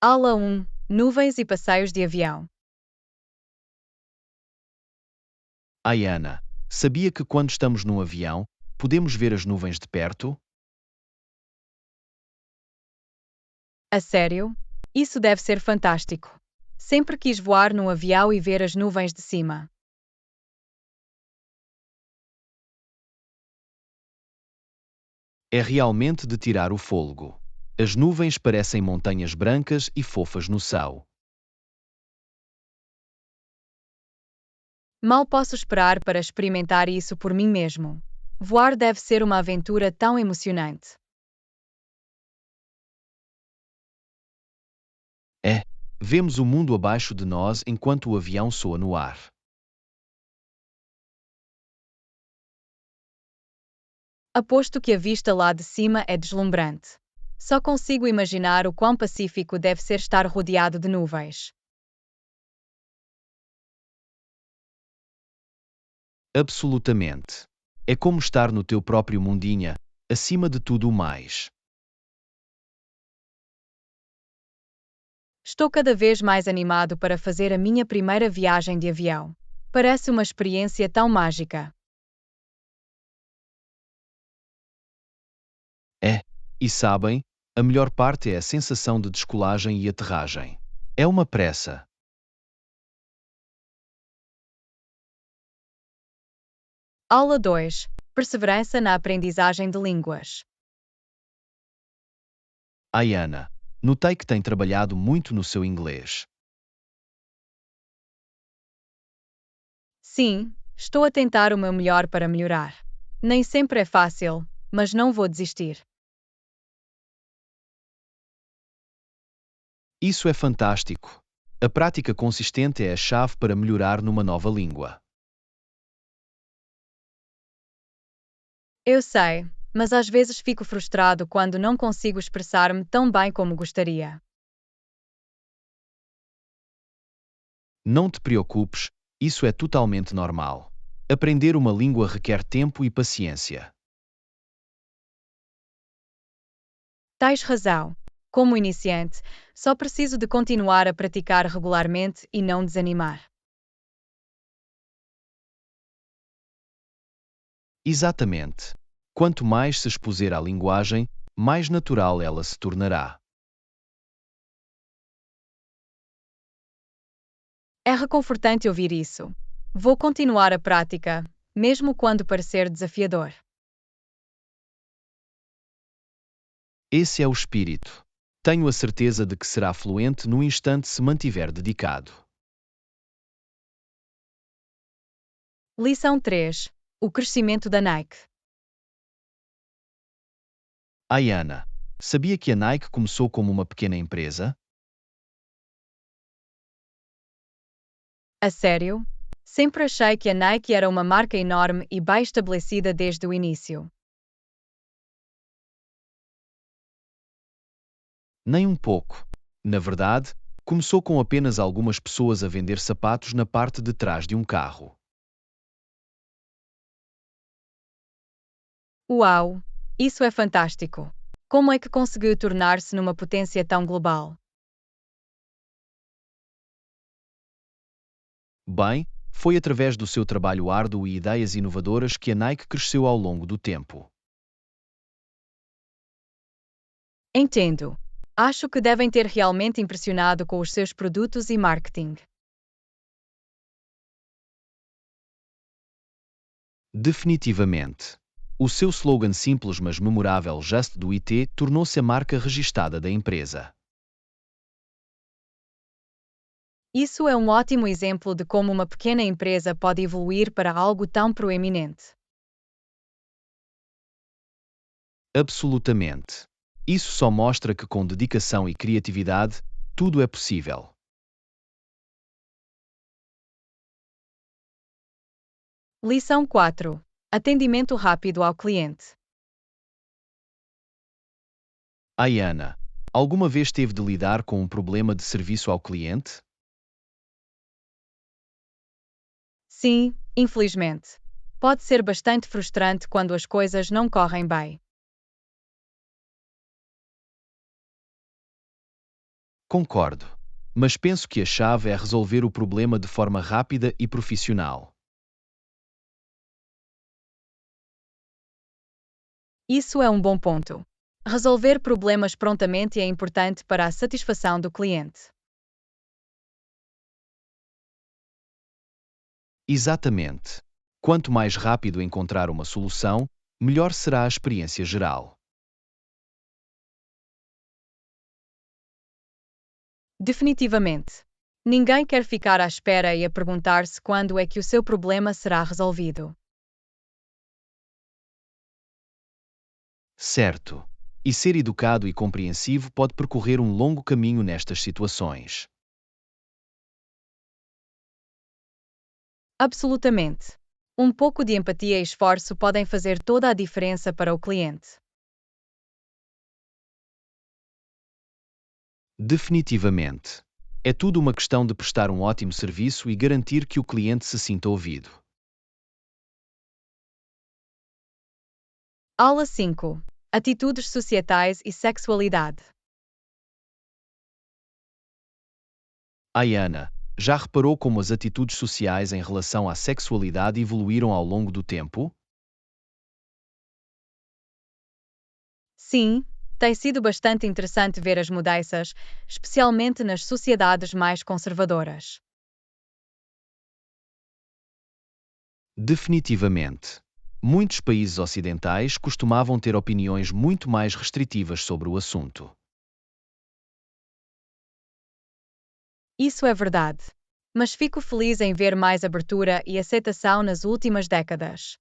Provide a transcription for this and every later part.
Aula 1: Nuvens e passeios de avião. Ai Ana, sabia que quando estamos num avião, podemos ver as nuvens de perto? A sério? Isso deve ser fantástico. Sempre quis voar num avião e ver as nuvens de cima. É realmente de tirar o fôlego. As nuvens parecem montanhas brancas e fofas no céu. Mal posso esperar para experimentar isso por mim mesmo. Voar deve ser uma aventura tão emocionante. É, vemos o mundo abaixo de nós enquanto o avião soa no ar. Aposto que a vista lá de cima é deslumbrante. Só consigo imaginar o quão pacífico deve ser estar rodeado de nuvens. Absolutamente. É como estar no teu próprio mundinha, acima de tudo o mais. Estou cada vez mais animado para fazer a minha primeira viagem de avião. Parece uma experiência tão mágica. É, e sabem, a melhor parte é a sensação de descolagem e aterragem. É uma pressa. Aula 2: Perseverança na aprendizagem de línguas. Ai Ana, notei que tem trabalhado muito no seu inglês. Sim, estou a tentar o meu melhor para melhorar. Nem sempre é fácil, mas não vou desistir. Isso é fantástico. A prática consistente é a chave para melhorar numa nova língua. Eu sei, mas às vezes fico frustrado quando não consigo expressar-me tão bem como gostaria. Não te preocupes, isso é totalmente normal. Aprender uma língua requer tempo e paciência. Tens razão. Como iniciante, só preciso de continuar a praticar regularmente e não desanimar. Exatamente. Quanto mais se expuser à linguagem, mais natural ela se tornará. É reconfortante ouvir isso. Vou continuar a prática, mesmo quando parecer desafiador. Esse é o espírito. Tenho a certeza de que será fluente no instante se mantiver dedicado. Lição 3: O crescimento da Nike. Ai Ana, sabia que a Nike começou como uma pequena empresa? A sério? Sempre achei que a Nike era uma marca enorme e bem estabelecida desde o início. Nem um pouco. Na verdade, começou com apenas algumas pessoas a vender sapatos na parte de trás de um carro. Uau! Isso é fantástico! Como é que conseguiu tornar-se numa potência tão global? Bem, foi através do seu trabalho árduo e ideias inovadoras que a Nike cresceu ao longo do tempo. Entendo. Acho que devem ter realmente impressionado com os seus produtos e marketing. Definitivamente. O seu slogan simples mas memorável Just Do It tornou-se a marca registada da empresa. Isso é um ótimo exemplo de como uma pequena empresa pode evoluir para algo tão proeminente. Absolutamente. Isso só mostra que com dedicação e criatividade, tudo é possível. Lição 4: Atendimento rápido ao cliente. Ai Ana, alguma vez teve de lidar com um problema de serviço ao cliente? Sim, infelizmente. Pode ser bastante frustrante quando as coisas não correm bem. Concordo. Mas penso que a chave é resolver o problema de forma rápida e profissional. Isso é um bom ponto. Resolver problemas prontamente é importante para a satisfação do cliente. Exatamente. Quanto mais rápido encontrar uma solução, melhor será a experiência geral. Definitivamente. Ninguém quer ficar à espera e a perguntar-se quando é que o seu problema será resolvido. Certo. E ser educado e compreensivo pode percorrer um longo caminho nestas situações. Absolutamente. Um pouco de empatia e esforço podem fazer toda a diferença para o cliente. Definitivamente. É tudo uma questão de prestar um ótimo serviço e garantir que o cliente se sinta ouvido. Aula 5. Atitudes societais e sexualidade. Ana, já reparou como as atitudes sociais em relação à sexualidade evoluíram ao longo do tempo? Sim, tem sido bastante interessante ver as mudanças, especialmente nas sociedades mais conservadoras. Definitivamente. Muitos países ocidentais costumavam ter opiniões muito mais restritivas sobre o assunto. Isso é verdade. Mas fico feliz em ver mais abertura e aceitação nas últimas décadas.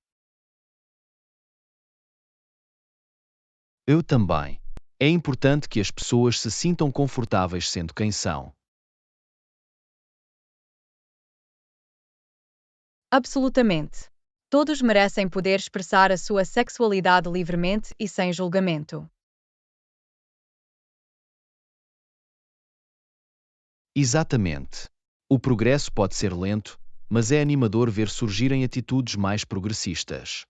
Eu também. É importante que as pessoas se sintam confortáveis sendo quem são. Absolutamente. Todos merecem poder expressar a sua sexualidade livremente e sem julgamento. Exatamente. O progresso pode ser lento, mas é animador ver surgirem atitudes mais progressistas.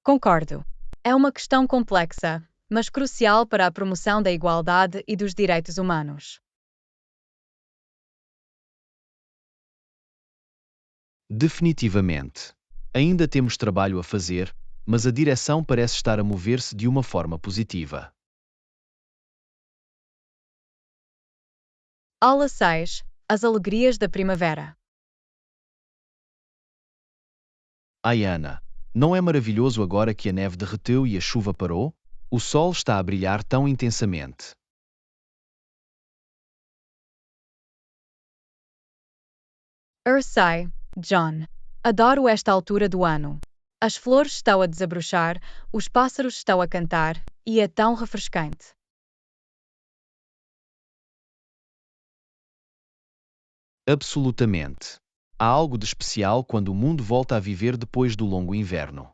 Concordo. É uma questão complexa, mas crucial para a promoção da igualdade e dos direitos humanos. Definitivamente. Ainda temos trabalho a fazer, mas a direção parece estar a mover-se de uma forma positiva. Aula 6. As alegrias da primavera. Ana, não é maravilhoso agora que a neve derreteu e a chuva parou? O sol está a brilhar tão intensamente. Ursai, John. Adoro esta altura do ano. As flores estão a desabrochar, os pássaros estão a cantar, e é tão refrescante. Absolutamente. Há algo de especial quando o mundo volta a viver depois do longo inverno.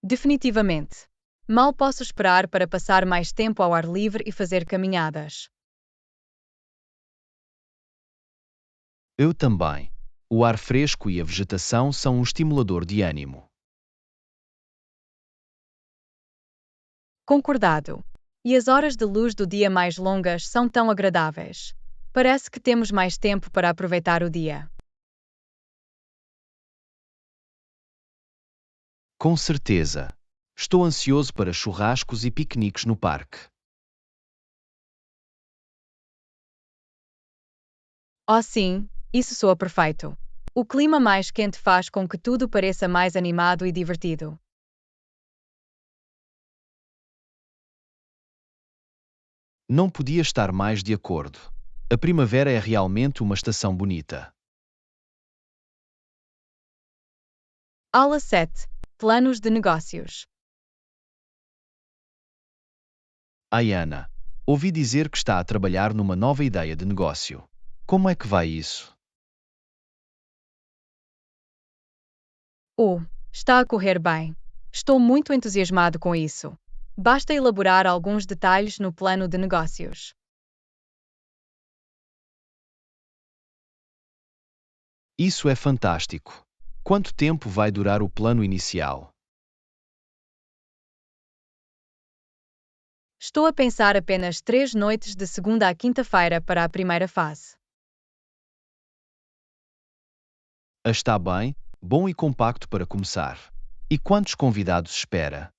Definitivamente. Mal posso esperar para passar mais tempo ao ar livre e fazer caminhadas. Eu também. O ar fresco e a vegetação são um estimulador de ânimo. Concordado. E as horas de luz do dia mais longas são tão agradáveis. Parece que temos mais tempo para aproveitar o dia. Com certeza. Estou ansioso para churrascos e piqueniques no parque. Oh, sim, isso soa perfeito. O clima mais quente faz com que tudo pareça mais animado e divertido. Não podia estar mais de acordo. A primavera é realmente uma estação bonita. Aula 7. Planos de negócios. Ana, ouvi dizer que está a trabalhar numa nova ideia de negócio. Como é que vai isso? Oh, está a correr bem. Estou muito entusiasmado com isso. Basta elaborar alguns detalhes no plano de negócios. Isso é fantástico. Quanto tempo vai durar o plano inicial? Estou a pensar apenas 3 noites de segunda a quinta-feira para a primeira fase. Está bem, bom e compacto para começar. E quantos convidados espera?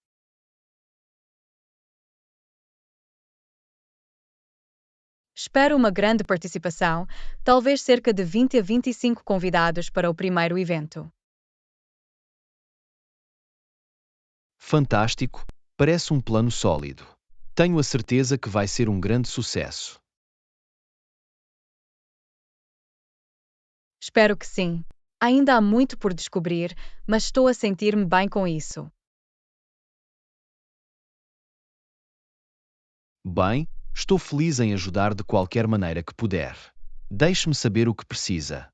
Espero uma grande participação, talvez cerca de 20 a 25 convidados para o primeiro evento. Fantástico, parece um plano sólido. Tenho a certeza que vai ser um grande sucesso. Espero que sim. Ainda há muito por descobrir, mas estou a sentir-me bem com isso. Bem, estou feliz em ajudar de qualquer maneira que puder. Deixe-me saber o que precisa.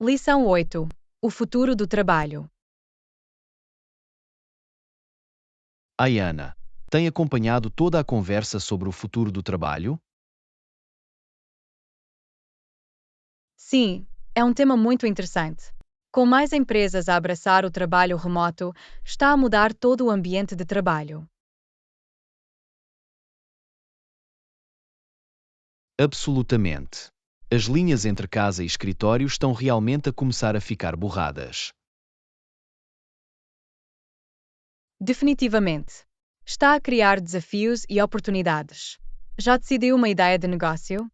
Lição 8. O futuro do trabalho. Ayana, tem acompanhado toda a conversa sobre o futuro do trabalho? Sim, é um tema muito interessante. Com mais empresas a abraçar o trabalho remoto, está a mudar todo o ambiente de trabalho. Absolutamente. As linhas entre casa e escritório estão realmente a começar a ficar borradas. Definitivamente. Está a criar desafios e oportunidades. Já decidiu uma ideia de negócio?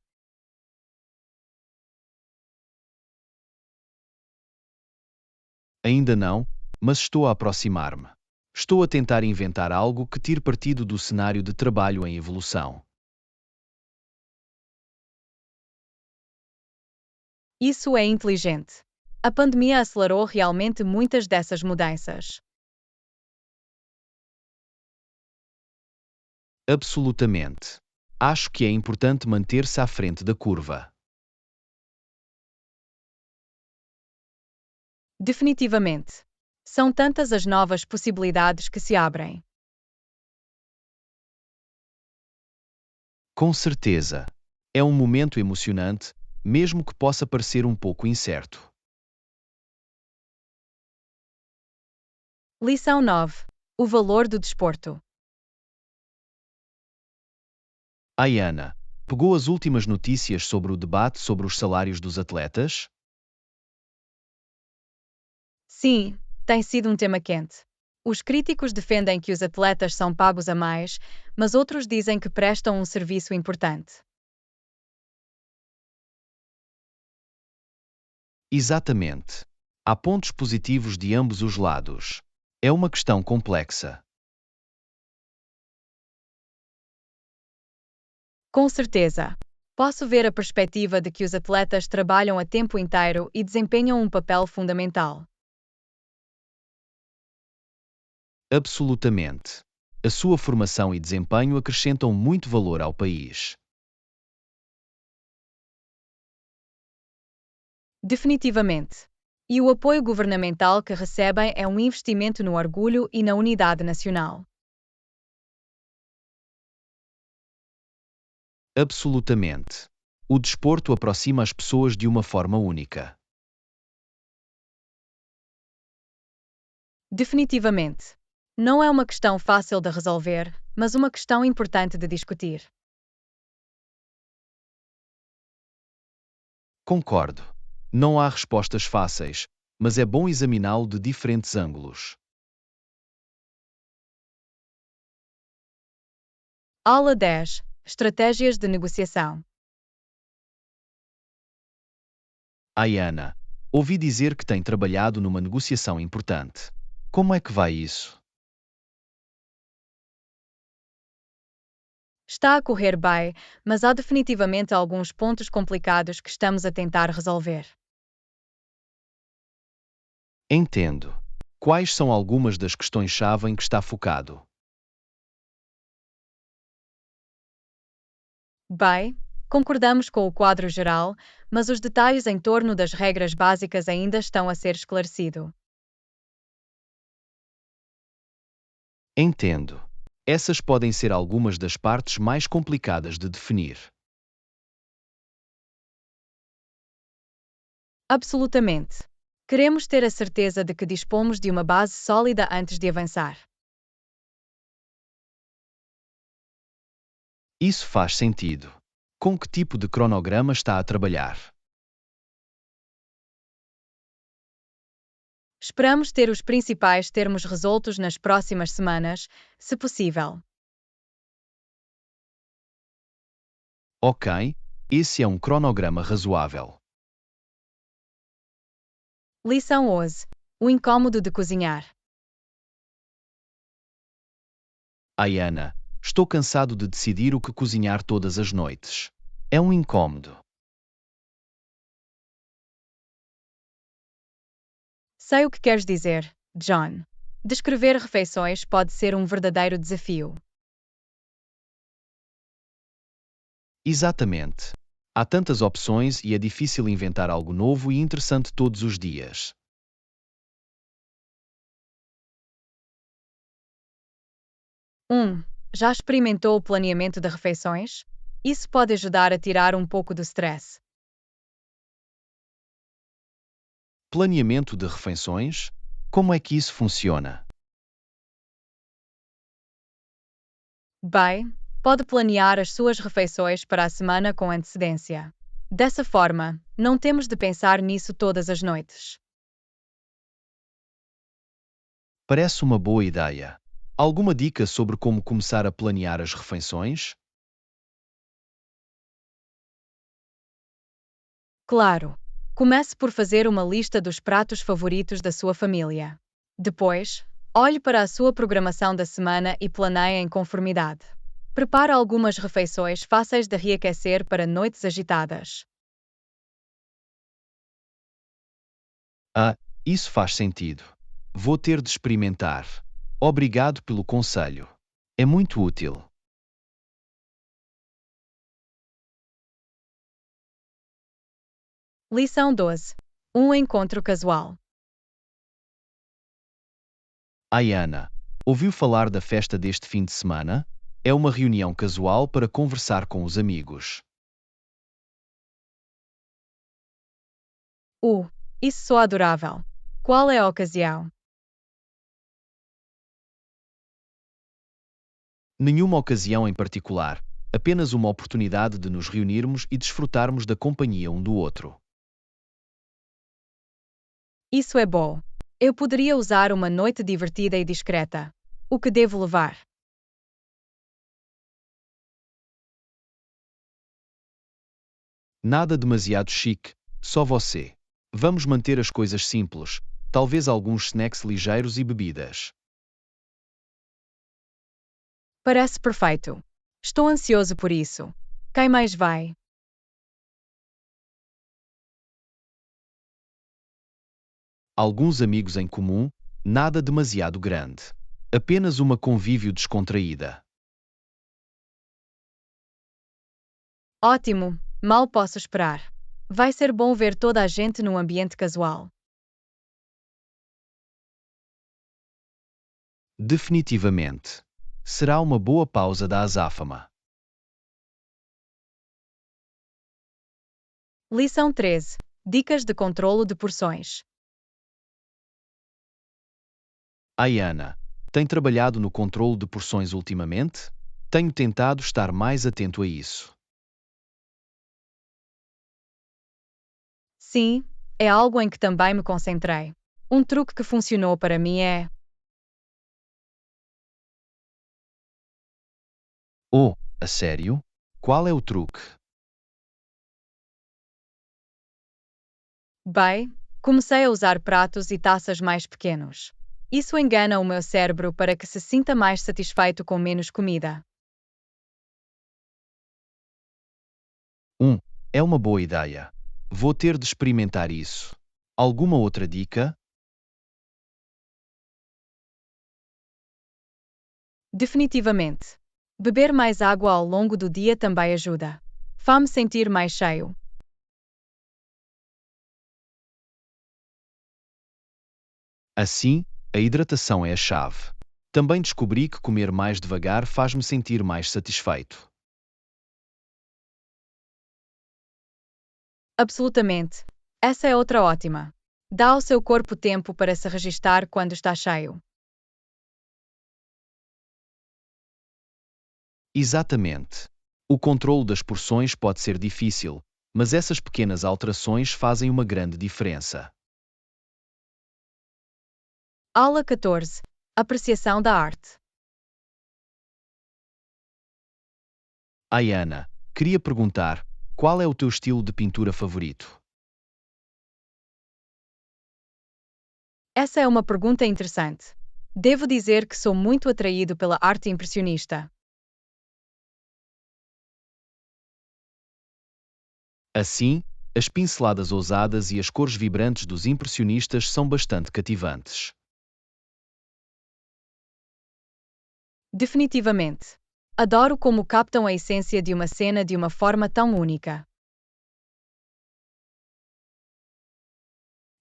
Ainda não, mas estou a aproximar-me. Estou a tentar inventar algo que tire partido do cenário de trabalho em evolução. Isso é inteligente. A pandemia acelerou realmente muitas dessas mudanças. Absolutamente. Acho que é importante manter-se à frente da curva. Definitivamente. São tantas as novas possibilidades que se abrem. Com certeza. É um momento emocionante, mesmo que possa parecer um pouco incerto. Lição 9. O valor do desporto. Ayana, pegou as últimas notícias sobre o debate sobre os salários dos atletas? Sim, tem sido um tema quente. Os críticos defendem que os atletas são pagos a mais, mas outros dizem que prestam um serviço importante. Exatamente. Há pontos positivos de ambos os lados. É uma questão complexa. Com certeza. Posso ver a perspectiva de que os atletas trabalham a tempo inteiro e desempenham um papel fundamental. Absolutamente. A sua formação e desempenho acrescentam muito valor ao país. Definitivamente. E o apoio governamental que recebem é um investimento no orgulho e na unidade nacional. Absolutamente. O desporto aproxima as pessoas de uma forma única. Definitivamente. Não é uma questão fácil de resolver, mas uma questão importante de discutir. Concordo. Não há respostas fáceis, mas é bom examiná-lo de diferentes ângulos. Aula 10. Estratégias de negociação. Ayana, ouvi dizer que tem trabalhado numa negociação importante. Como é que vai isso? Está a correr bem, mas há definitivamente alguns pontos complicados que estamos a tentar resolver. Entendo. Quais são algumas das questões-chave em que está focado? Bem, concordamos com o quadro geral, mas os detalhes em torno das regras básicas ainda estão a ser esclarecidos. Entendo. Essas podem ser algumas das partes mais complicadas de definir. Absolutamente. Queremos ter a certeza de que dispomos de uma base sólida antes de avançar. Isso faz sentido. Com que tipo de cronograma está a trabalhar? Esperamos ter os principais termos resoltos nas próximas semanas, se possível. Ok, esse é um cronograma razoável. Lição 11. O incômodo de cozinhar. Ai, Ana, estou cansado de decidir o que cozinhar todas as noites. É um incômodo. Sei o que queres dizer, John. Descrever refeições pode ser um verdadeiro desafio. Exatamente. Há tantas opções e é difícil inventar algo novo e interessante todos os dias. 1. Já experimentou o planeamento de refeições? Isso pode ajudar a tirar um pouco do stress. Planeamento de refeições? Como é que isso funciona? Bem, pode planear as suas refeições para a semana com antecedência. Dessa forma, não temos de pensar nisso todas as noites. Parece uma boa ideia. Alguma dica sobre como começar a planear as refeições? Claro, comece por fazer uma lista dos pratos favoritos da sua família. Depois, olhe para a sua programação da semana e planeie em conformidade. Prepare algumas refeições fáceis de reaquecer para noites agitadas. Ah, isso faz sentido. Vou ter de experimentar. Obrigado pelo conselho. É muito útil. Lição 12. Um encontro casual. Ai, Ana, ouviu falar da festa deste fim de semana? É uma reunião casual para conversar com os amigos. Uh, isso soa adorável. Qual é a ocasião? Nenhuma ocasião em particular, apenas uma oportunidade de nos reunirmos e desfrutarmos da companhia um do outro. Isso é bom. Eu poderia usar uma noite divertida e discreta. O que devo levar? Nada demasiado chique, só você. Vamos manter as coisas simples, talvez alguns snacks ligeiros e bebidas. Parece perfeito. Estou ansioso por isso. Quem mais vai? Alguns amigos em comum, nada demasiado grande. Apenas uma convívio descontraída. Ótimo, mal posso esperar. Vai ser bom ver toda a gente num ambiente casual. Definitivamente. Será uma boa pausa da azáfama. Lição 13. Dicas de controlo de porções. Ai, Ana, tem trabalhado no controlo de porções ultimamente? Tenho tentado estar mais atento a isso. Sim, é algo em que também me concentrei. Um truque que funcionou para mim é: Oh, a sério? Qual é o truque? bem, comecei a usar pratos e taças mais pequenos. Isso engana o meu cérebro para que se sinta mais satisfeito com menos comida. Um, é uma boa ideia. Vou ter de experimentar isso. Alguma outra dica? Definitivamente. Beber mais água ao longo do dia também ajuda. Faz-me sentir mais cheio. Assim, a hidratação é a chave. Também descobri que comer mais devagar faz-me sentir mais satisfeito. Absolutamente. Essa é outra ótima. Dá ao seu corpo tempo para se registar quando está cheio. Exatamente. O controle das porções pode ser difícil, mas essas pequenas alterações fazem uma grande diferença. Aula 14. Apreciação da arte. Ai, Ana, queria perguntar, qual é o teu estilo de pintura favorito? Essa é uma pergunta interessante. Devo dizer que sou muito atraído pela arte impressionista. Assim, as pinceladas ousadas e as cores vibrantes dos impressionistas são bastante cativantes. Definitivamente. Adoro como captam a essência de uma cena de uma forma tão única.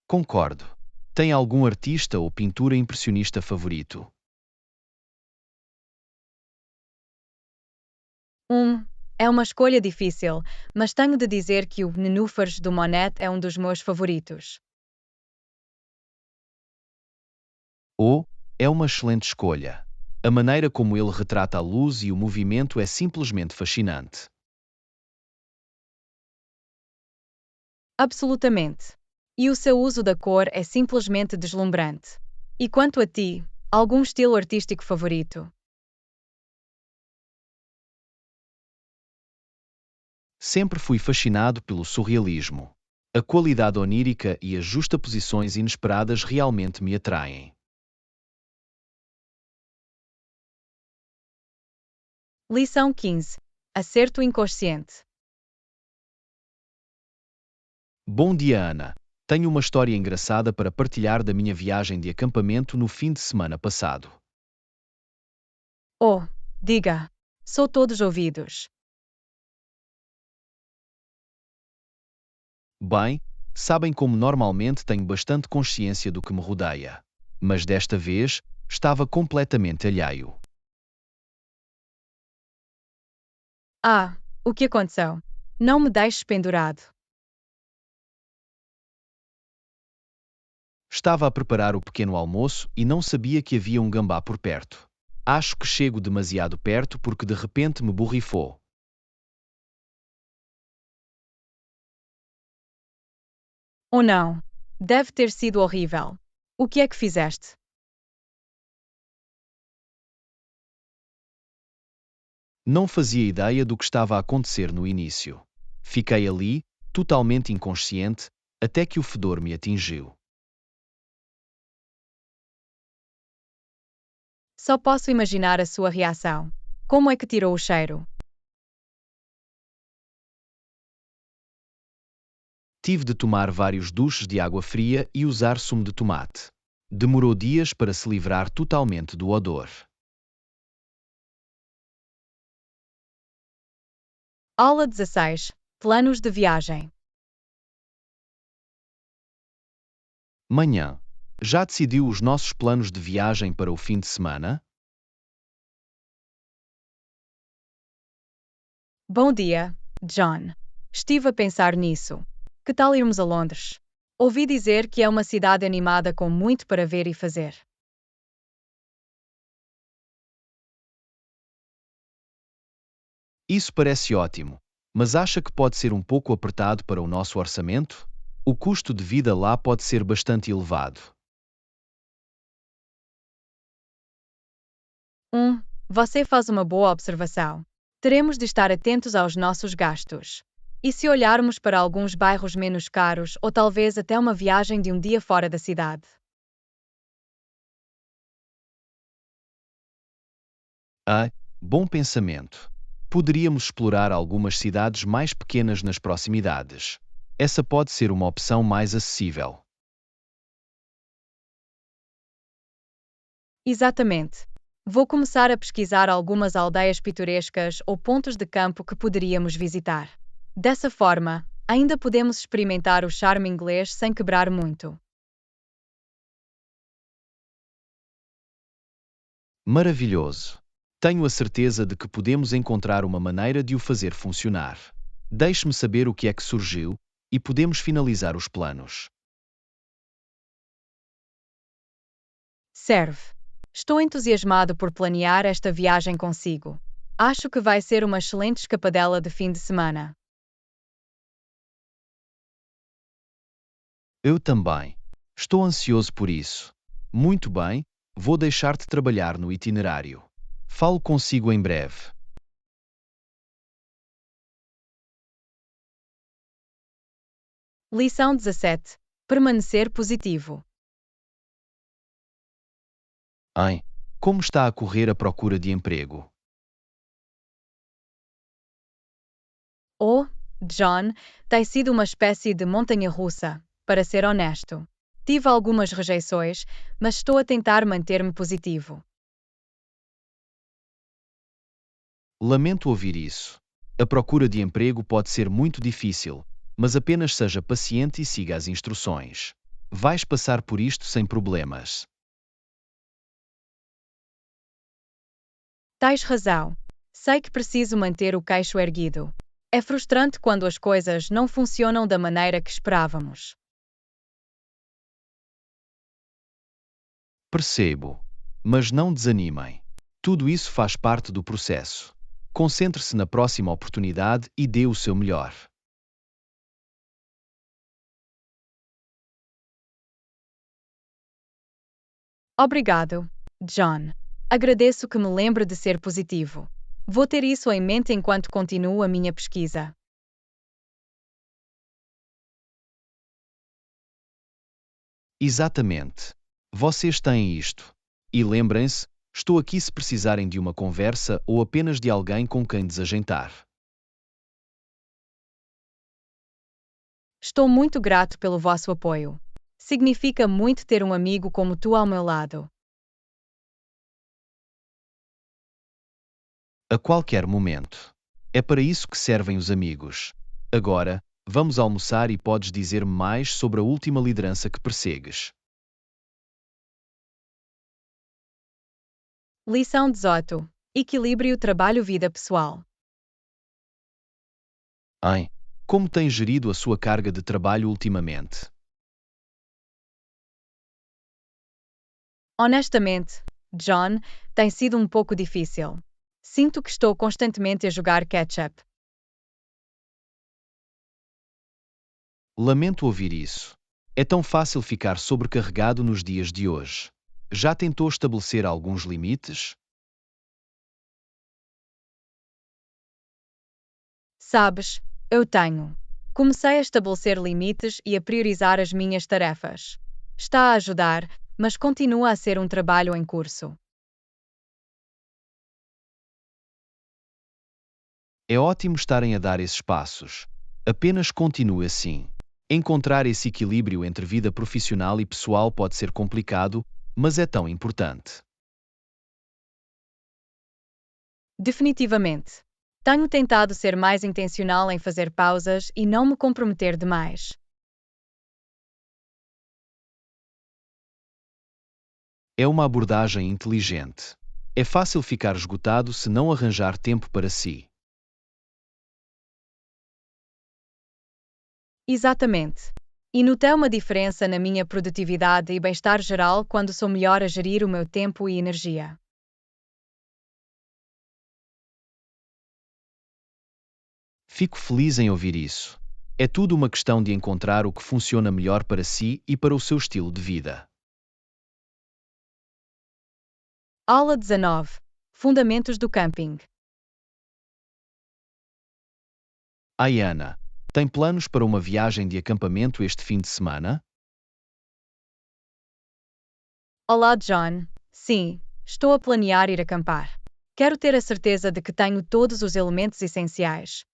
Concordo. Tem algum artista ou pintura impressionista favorito? É uma escolha difícil, mas tenho de dizer que o Nenúfares do Monet é um dos meus favoritos. Ou, é uma excelente escolha. A maneira como ele retrata a luz e o movimento é simplesmente fascinante. Absolutamente. E o seu uso da cor é simplesmente deslumbrante. E quanto a ti, algum estilo artístico favorito? Sempre fui fascinado pelo surrealismo. A qualidade onírica e as justaposições inesperadas realmente me atraem. Lição 15. Acerto inconsciente. Bom dia, Ana. Tenho uma história engraçada para partilhar da minha viagem de acampamento no fim de semana passado. Oh, diga. Sou todos ouvidos. Bem, sabem como normalmente tenho bastante consciência do que me rodeia. Mas desta vez, estava completamente alheio. Ah, o que aconteceu? Não me deixes pendurado. Estava a preparar o pequeno almoço e não sabia que havia um gambá por perto. Acho que chego demasiado perto porque de repente me borrifou. Ou não? Deve ter sido horrível. O que é que fizeste? Não fazia ideia do que estava a acontecer no início. Fiquei ali, totalmente inconsciente, até que o fedor me atingiu. Só posso imaginar a sua reação. Como é que tirou o cheiro? Tive de tomar vários duches de água fria e usar sumo de tomate. Demorou dias para se livrar totalmente do odor. Aula 16. Planos de viagem. Manhã. Já decidiu os nossos planos de viagem para o fim de semana? Bom dia, John. Estive a pensar nisso. Que tal irmos a Londres? Ouvi dizer que é uma cidade animada com muito para ver e fazer. Isso parece ótimo, mas acha que pode ser um pouco apertado para o nosso orçamento? O custo de vida lá pode ser bastante elevado. Você faz uma boa observação. Teremos de estar atentos aos nossos gastos. E se olharmos para alguns bairros menos caros ou talvez até uma viagem de um dia fora da cidade? Ah, bom pensamento. Poderíamos explorar algumas cidades mais pequenas nas proximidades. Essa pode ser uma opção mais acessível. Exatamente. Vou começar a pesquisar algumas aldeias pitorescas ou pontos de campo que poderíamos visitar. Dessa forma, ainda podemos experimentar o charme inglês sem quebrar muito. Maravilhoso! Tenho a certeza de que podemos encontrar uma maneira de o fazer funcionar. Deixe-me saber o que é que surgiu e podemos finalizar os planos. Serve. Estou entusiasmado por planear esta viagem consigo. Acho que vai ser uma excelente escapadela de fim de semana. Eu também. Estou ansioso por isso. Muito bem, vou deixar-te trabalhar no itinerário. Falo consigo em breve. Lição 17. Permanecer positivo. Hein? Como está a correr a procura de emprego? Oh, John, tem sido uma espécie de montanha-russa, para ser honesto. Tive algumas rejeições, mas estou a tentar manter-me positivo. Lamento ouvir isso. A procura de emprego pode ser muito difícil, mas apenas seja paciente e siga as instruções. Vais passar por isto sem problemas. Tens razão. Sei que preciso manter o queixo erguido. É frustrante quando as coisas não funcionam da maneira que esperávamos. Percebo. Mas não desanimem. Tudo isso faz parte do processo. Concentre-se na próxima oportunidade e dê o seu melhor. Obrigado, John. Agradeço que me lembre de ser positivo. Vou ter isso em mente enquanto continuo a minha pesquisa. Exatamente. Vocês têm isto. E lembrem-se, estou aqui se precisarem de uma conversa ou apenas de alguém com quem desagentar. Estou muito grato pelo vosso apoio. Significa muito ter um amigo como tu ao meu lado. A qualquer momento. É para isso que servem os amigos. Agora, vamos almoçar e podes dizer-me mais sobre a última liderança que persegues. Lição 18. Equilíbrio trabalho-vida pessoal. Hein? Como tem gerido a sua carga de trabalho ultimamente? Honestamente, John, tem sido um pouco difícil. Sinto que estou constantemente a jogar catch-up. Lamento ouvir isso. É tão fácil ficar sobrecarregado nos dias de hoje. Já tentou estabelecer alguns limites? Sabes, eu tenho. Comecei a estabelecer limites e a priorizar as minhas tarefas. Está a ajudar, mas continua a ser um trabalho em curso. É ótimo estarem a dar esses passos. Apenas continue assim. Encontrar esse equilíbrio entre vida profissional e pessoal pode ser complicado, mas é tão importante. Definitivamente. Tenho tentado ser mais intencional em fazer pausas e não me comprometer demais. É uma abordagem inteligente. É fácil ficar esgotado se não arranjar tempo para si. Exatamente. E notei uma diferença na minha produtividade e bem-estar geral quando sou melhor a gerir o meu tempo e energia. Fico feliz em ouvir isso. É tudo uma questão de encontrar o que funciona melhor para si e para o seu estilo de vida. Aula 19. Fundamentos do camping. Ai, Ana, tem planos para uma viagem de acampamento este fim de semana? Olá, John. Sim, estou a planear ir acampar. Quero ter a certeza de que tenho todos os elementos essenciais.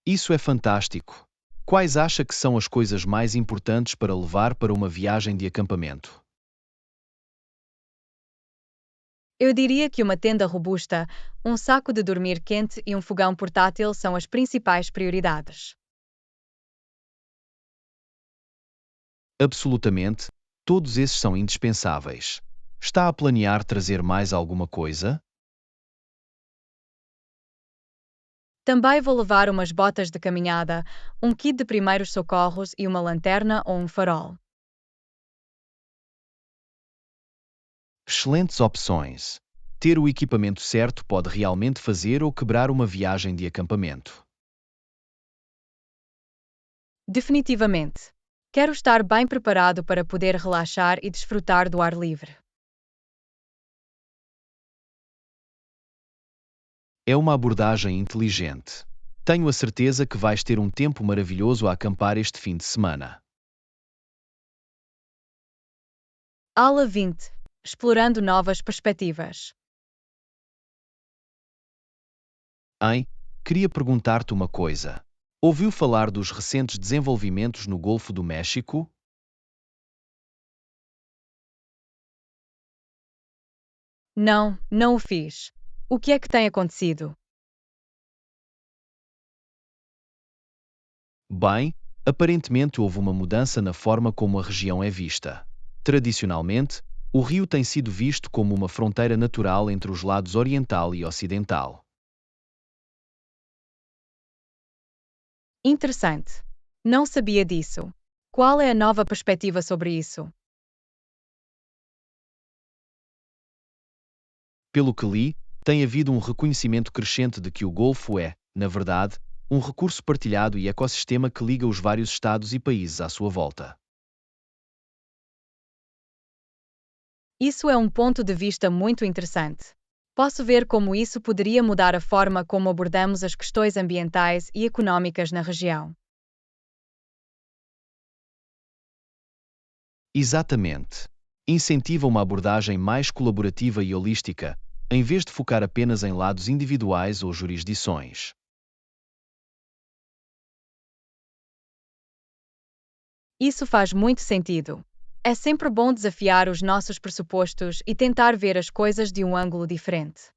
Isso é fantástico. Quais acha que são as coisas mais importantes para levar para uma viagem de acampamento? Eu diria que uma tenda robusta, um saco de dormir quente e um fogão portátil são as principais prioridades. Absolutamente, todos esses são indispensáveis. Está a planear trazer mais alguma coisa? Também vou levar umas botas de caminhada, um kit de primeiros socorros e uma lanterna ou um farol. Excelentes opções. Ter o equipamento certo pode realmente fazer ou quebrar uma viagem de acampamento. Definitivamente. Quero estar bem preparado para poder relaxar e desfrutar do ar livre. É uma abordagem inteligente. Tenho a certeza que vais ter um tempo maravilhoso a acampar este fim de semana. Aula 20. Explorando novas perspectivas. Hein? Queria perguntar-te uma coisa. Ouviu falar dos recentes desenvolvimentos no Golfo do México? Não, não o fiz. O que é que tem acontecido? Bem, aparentemente houve uma mudança na forma como a região é vista. Tradicionalmente, o rio tem sido visto como uma fronteira natural entre os lados oriental e ocidental. Interessante. Não sabia disso. Qual é a nova perspectiva sobre isso? Pelo que li, tem havido um reconhecimento crescente de que o Golfo é, na verdade, um recurso partilhado e ecossistema que liga os vários estados e países à sua volta. Isso é um ponto de vista muito interessante. Posso ver como isso poderia mudar a forma como abordamos as questões ambientais e econômicas na região. Exatamente. Incentiva uma abordagem mais colaborativa e holística, em vez de focar apenas em lados individuais ou jurisdições. Isso faz muito sentido. É sempre bom desafiar os nossos pressupostos e tentar ver as coisas de um ângulo diferente.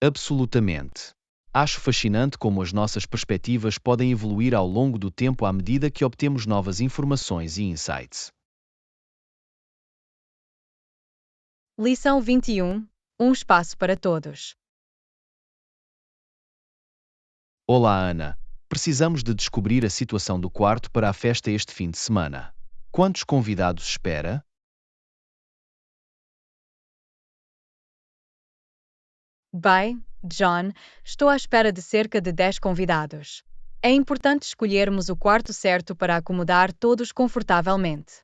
Absolutamente. Acho fascinante como as nossas perspectivas podem evoluir ao longo do tempo à medida que obtemos novas informações e insights. Lição 21. Um espaço para todos. Olá, Ana. Precisamos de descobrir a situação do quarto para a festa este fim de semana. Quantos convidados espera? Bem, John, estou à espera de cerca de 10 convidados. É importante escolhermos o quarto certo para acomodar todos confortavelmente.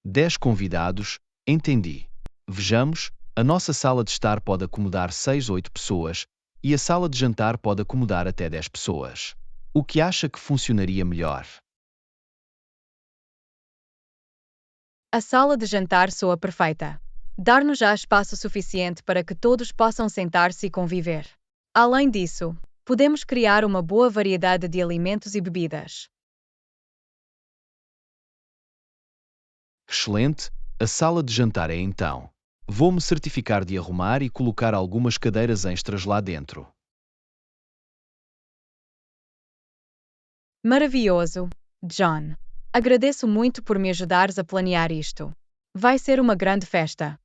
10 convidados, entendi. Vejamos, a nossa sala de estar pode acomodar 6 ou 8 pessoas, e a sala de jantar pode acomodar até 10 pessoas. O que acha que funcionaria melhor? A sala de jantar soa perfeita. Dar-nos já espaço suficiente para que todos possam sentar-se e conviver. Além disso, podemos criar uma boa variedade de alimentos e bebidas. Excelente, a sala de jantar é então. Vou-me certificar de arrumar e colocar algumas cadeiras extras lá dentro. Maravilhoso, John. Agradeço muito por me ajudares a planear isto. Vai ser uma grande festa.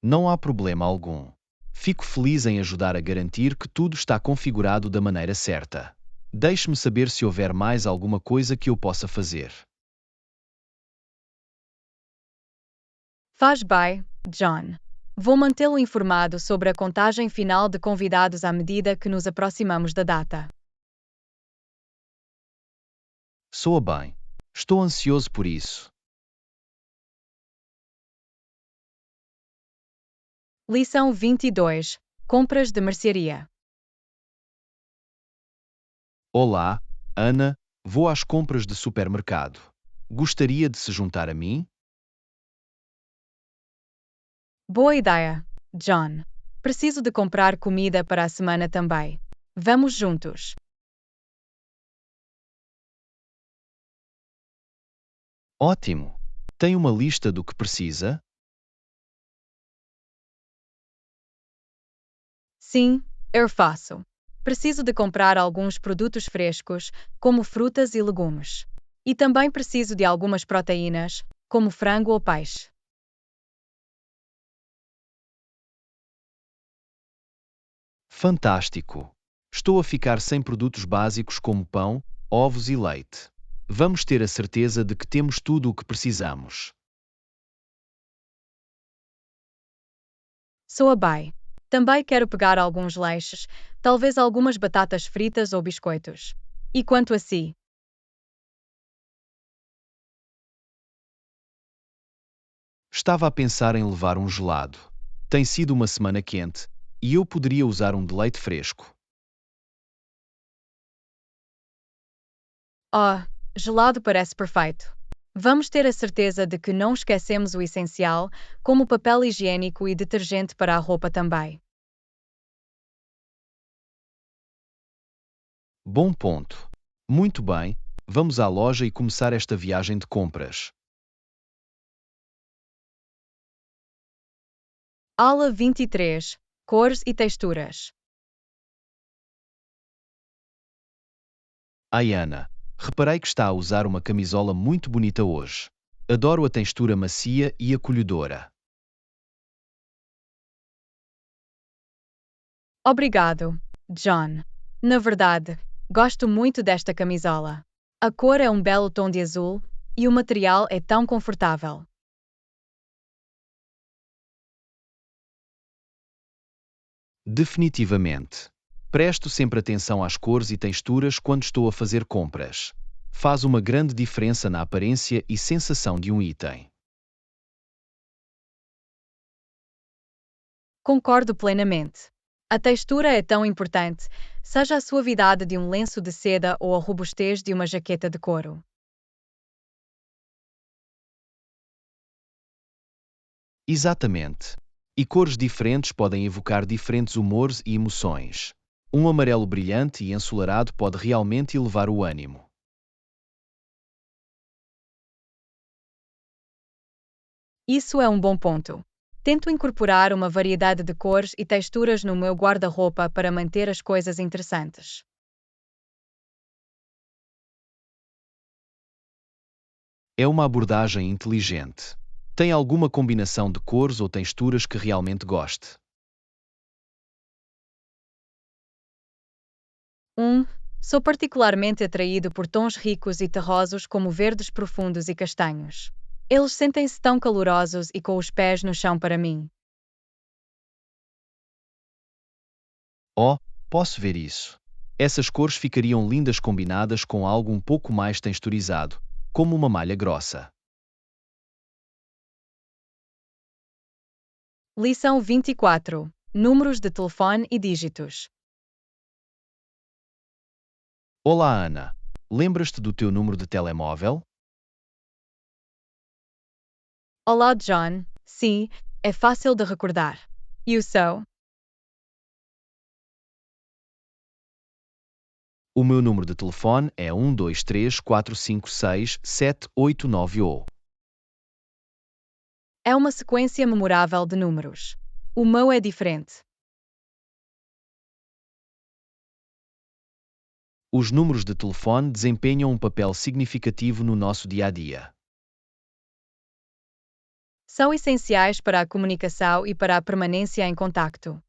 Não há problema algum. Fico feliz em ajudar a garantir que tudo está configurado da maneira certa. Deixe-me saber se houver mais alguma coisa que eu possa fazer. Faz bem, John. Vou mantê-lo informado sobre a contagem final de convidados à medida que nos aproximamos da data. Soa bem. Estou ansioso por isso. Lição 22. Compras de mercearia. Olá, Ana, vou às compras de supermercado. Gostaria de se juntar a mim? Boa ideia, John. Preciso de comprar comida para a semana também. Vamos juntos. Ótimo! Tem uma lista do que precisa? Sim, eu faço. Preciso de comprar alguns produtos frescos, como frutas e legumes. E também preciso de algumas proteínas, como frango ou peixe. Fantástico! Estou a ficar sem produtos básicos como pão, ovos e leite. Vamos ter a certeza de que temos tudo o que precisamos. Soa bem. Também quero pegar alguns lanches, talvez algumas batatas fritas ou biscoitos. E quanto a si? Estava a pensar em levar um gelado. Tem sido uma semana quente, e eu poderia usar um de leite fresco. Oh, gelado parece perfeito. Vamos ter a certeza de que não esquecemos o essencial, como papel higiênico e detergente para a roupa também. Bom ponto. Muito bem, vamos à loja e começar esta viagem de compras. Aula 23. Cores e texturas. Ai, Ana, reparei que está a usar uma camisola muito bonita hoje. Adoro a textura macia e acolhedora. Obrigado, John. Na verdade, gosto muito desta camisola. A cor é um belo tom de azul e o material é tão confortável. Definitivamente. Presto sempre atenção às cores e texturas quando estou a fazer compras. Faz uma grande diferença na aparência e sensação de um item. Concordo plenamente. A textura é tão importante, seja a suavidade de um lenço de seda ou a robustez de uma jaqueta de couro. Exatamente. E cores diferentes podem evocar diferentes humores e emoções. Um amarelo brilhante e ensolarado pode realmente elevar o ânimo. Isso é um bom ponto. Tento incorporar uma variedade de cores e texturas no meu guarda-roupa para manter as coisas interessantes. É uma abordagem inteligente. Tem alguma combinação de cores ou texturas que realmente goste? Um, Sou particularmente atraído por tons ricos e terrosos como verdes profundos e castanhos. Eles sentem-se tão calorosos e com os pés no chão para mim. Oh, posso ver isso. Essas cores ficariam lindas combinadas com algo um pouco mais texturizado, como uma malha grossa. Lição 24. Números de telefone e dígitos. Olá, Ana. Lembras-te do teu número de telemóvel? Olá, John. Sim, é fácil de recordar. E o seu? O meu número de telefone é 123456789. É uma sequência memorável de números. O meu é diferente. Os números de telefone desempenham um papel significativo no nosso dia a dia. São essenciais para a comunicação e para a permanência em contacto.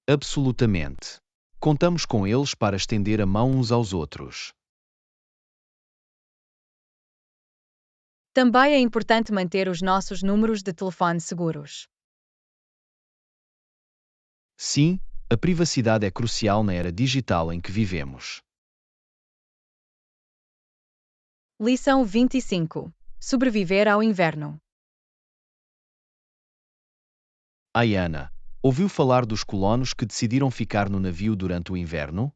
Absolutamente. Contamos com eles para estender a mão uns aos outros. Também é importante manter os nossos números de telefone seguros. Sim, a privacidade é crucial na era digital em que vivemos. Lição 25. Sobreviver ao inverno. Ai, Ana, ouviu falar dos colonos que decidiram ficar no navio durante o inverno?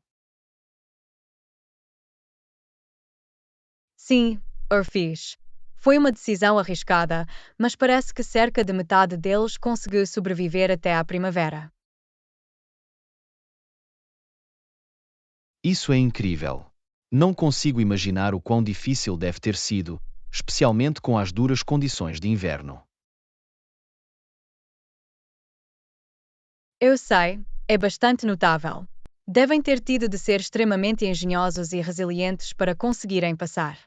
Sim, eu fiz. Foi uma decisão arriscada, mas parece que cerca de metade deles conseguiu sobreviver até à primavera. Isso é incrível. Não consigo imaginar o quão difícil deve ter sido, especialmente com as duras condições de inverno. Eu sei, é bastante notável. Devem ter tido de ser extremamente engenhosos e resilientes para conseguirem passar.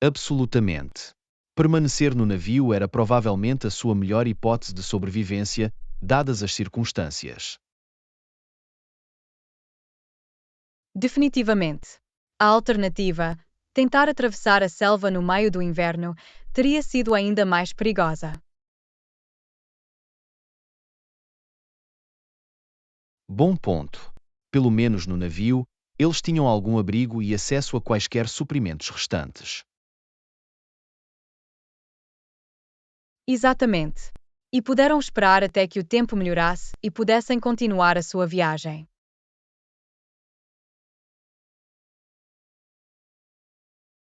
Absolutamente. Permanecer no navio era provavelmente a sua melhor hipótese de sobrevivência, dadas as circunstâncias. Definitivamente. A alternativa, tentar atravessar a selva no meio do inverno, teria sido ainda mais perigosa. Bom ponto. Pelo menos no navio, eles tinham algum abrigo e acesso a quaisquer suprimentos restantes. Exatamente. E puderam esperar até que o tempo melhorasse e pudessem continuar a sua viagem.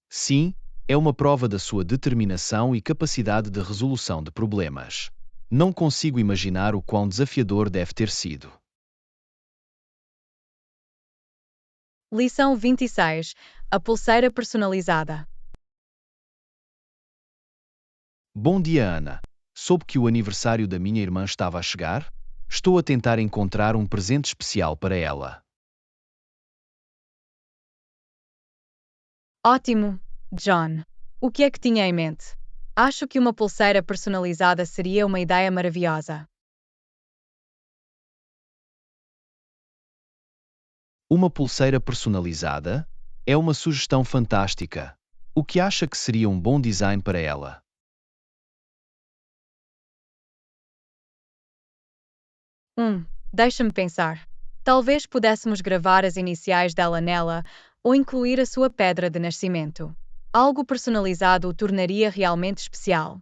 Sim, é uma prova da sua determinação e capacidade de resolução de problemas. Não consigo imaginar o quão desafiador deve ter sido. Lição 26. A pulseira personalizada. Bom dia, Ana. Soube que o aniversário da minha irmã estava a chegar? Estou a tentar encontrar um presente especial para ela. Ótimo, John. O que é que tinha em mente? Acho que uma pulseira personalizada seria uma ideia maravilhosa. Uma pulseira personalizada? É uma sugestão fantástica. O que acha que seria um bom design para ela? Deixa-me pensar. Talvez pudéssemos gravar as iniciais dela nela ou incluir a sua pedra de nascimento. Algo personalizado o tornaria realmente especial.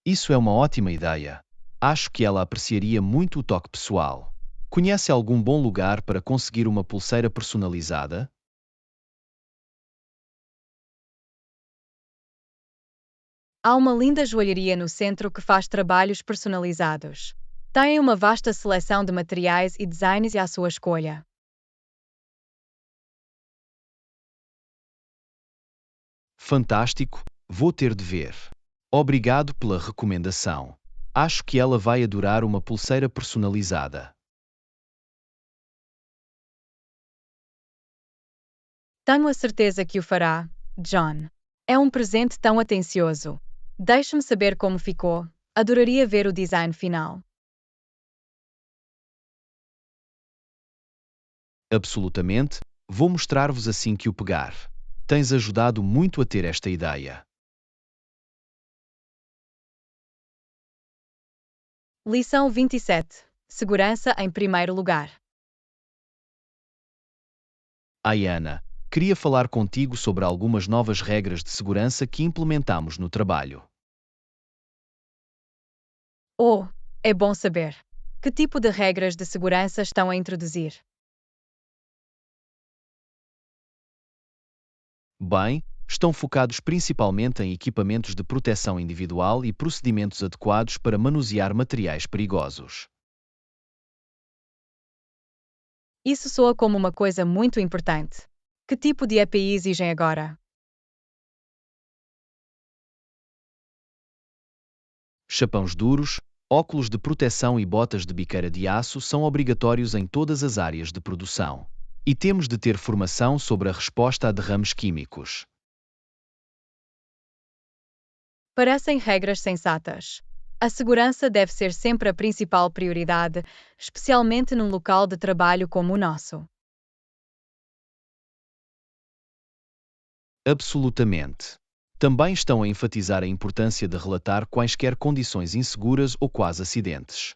Isso é uma ótima ideia. Acho que ela apreciaria muito o toque pessoal. Conhece algum bom lugar para conseguir uma pulseira personalizada? Há uma linda joalheria no centro que faz trabalhos personalizados. Tem uma vasta seleção de materiais e designs à sua escolha. Fantástico, vou ter de ver. Obrigado pela recomendação. Acho que ela vai adorar uma pulseira personalizada. Tenho a certeza que o fará, John. É um presente tão atencioso. Deixe-me saber como ficou. Adoraria ver o design final. Absolutamente, vou mostrar-vos assim que o pegar. Tens ajudado muito a ter esta ideia. Lição 27. Segurança em primeiro lugar. Ai, Ana, queria falar contigo sobre algumas novas regras de segurança que implementamos no trabalho. Oh, é bom saber. Que tipo de regras de segurança estão a introduzir? Bem, estão focados principalmente em equipamentos de proteção individual e procedimentos adequados para manusear materiais perigosos. Isso soa como uma coisa muito importante. Que tipo de EPI exigem agora? Chapões duros, óculos de proteção e botas de biqueira de aço são obrigatórios em todas as áreas de produção. E temos de ter formação sobre a resposta a derrames químicos. Parecem regras sensatas. A segurança deve ser sempre a principal prioridade, especialmente num local de trabalho como o nosso. Absolutamente. Também estão a enfatizar a importância de relatar quaisquer condições inseguras ou quase acidentes.